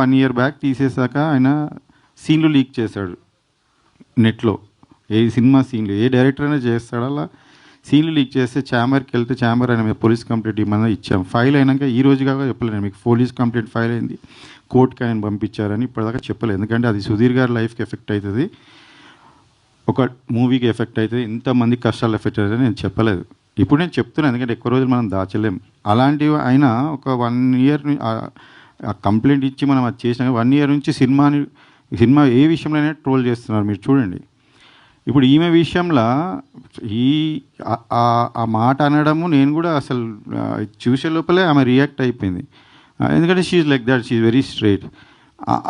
1 year back తీసేసాక ఆయన సీన్లు leak చేశాడు నెట్లో. ఏ సినిమా సీన్లు ఏ డైరెక్టర్ అయినా చేస్తాడు, అలా సీన్లు లీక్ చేస్తే ఛాంబర్కి వెళ్తే ఛాంబర్ ఆయన మీద పోలీస్ కంప్లైంట్ ఇవ్వమని ఇచ్చాం. ఫైల్ అయినాక ఈ రోజు కాగా చెప్పలేను మీకు, పోలీస్ కంప్లైంట్ ఫైల్ అయింది, కోర్టుకి ఆయన పంపించారని ఇప్పటిదాకా చెప్పలేదు. ఎందుకంటే అది సుధీర్ గారి లైఫ్కి ఎఫెక్ట్ అవుతుంది, ఒక మూవీకి ఎఫెక్ట్ అవుతుంది, ఇంతమంది కష్టాలు ఎఫెక్ట్ అవుతుంది నేను చెప్పలేదు. ఇప్పుడు నేను చెప్తున్నాను ఎందుకంటే ఎక్కువ రోజులు మనం దాచలేం. అలాంటివి అయినా ఒక 1 ఇయర్ కంప్లైంట్ ఇచ్చి మనం అది చేసినాక 1 ఇయర్ నుంచి సినిమా ఏ విషయంలోనే ట్రోల్ చేస్తున్నారు మీరు చూడండి. ఇప్పుడు ఈమె విషయంలో ఆ మాట అనడము నేను కూడా అసలు చూసే లోపలే ఆమె రియాక్ట్ అయిపోయింది. ఎందుకంటే she like that, she very straight.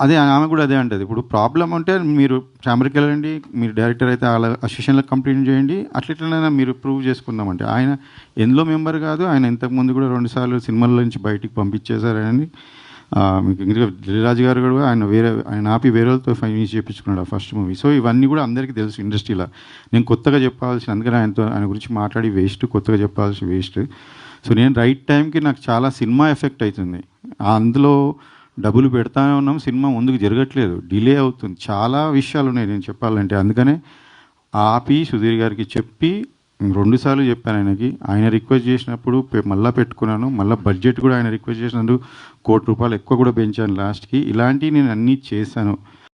అదే ఆమె కూడా అదే అంటుంది. ఇప్పుడు ప్రాబ్లం ఉంటే మీరు ఛాంబర్కి వెళ్ళండి, మీరు డైరెక్టర్ అయితే అలా అసోసియేషన్లో కంప్లైంట్ చేయండి, అట్లయినా మీరు ప్రూవ్ చేసుకుందామంటే ఆయన ఎందులో మెంబర్ కాదు. ఆయన ఇంతకుముందు కూడా 2 సార్లు సినిమాల నుంచి బయటికి పంపించేశారని మీకు ఇంకా దిల్రాజు గారు కూడా ఆయన ఆపి వేరే వాళ్ళతో ఫైనాన్స్ చేయించుకున్నాడు ఆ ఫస్ట్ మూవీ. సో ఇవన్నీ కూడా అందరికీ తెలుసు ఇండస్ట్రీలో. నేను కొత్తగా చెప్పాల్సిన, అందుకని ఆయన గురించి మాట్లాడి వేస్ట్, కొత్తగా చెప్పాల్సి వేస్ట్. సో నేను రైట్ టైంకి నాకు చాలా సినిమా ఎఫెక్ట్ అవుతుంది, అందులో డబ్బులు పెడతానే ఉన్నాం, సినిమా ముందుకు జరగట్లేదు, డిలే అవుతుంది, చాలా విషయాలు ఉన్నాయి నేను చెప్పాలంటే. అందుకనే ఆపి సుధీర్ గారికి చెప్పి 2 సార్లు చెప్పాను ఆయనకి. ఆయన రిక్వెస్ట్ చేసినప్పుడు మళ్ళీ పెట్టుకున్నాను, మళ్ళీ బడ్జెట్ కూడా ఆయన రిక్వెస్ట్ చేసినందుకు ₹1 కోటి ఎక్కువ కూడా పెంచాను లాస్ట్కి. ఇలాంటివి నేను అన్నీ చేశాను.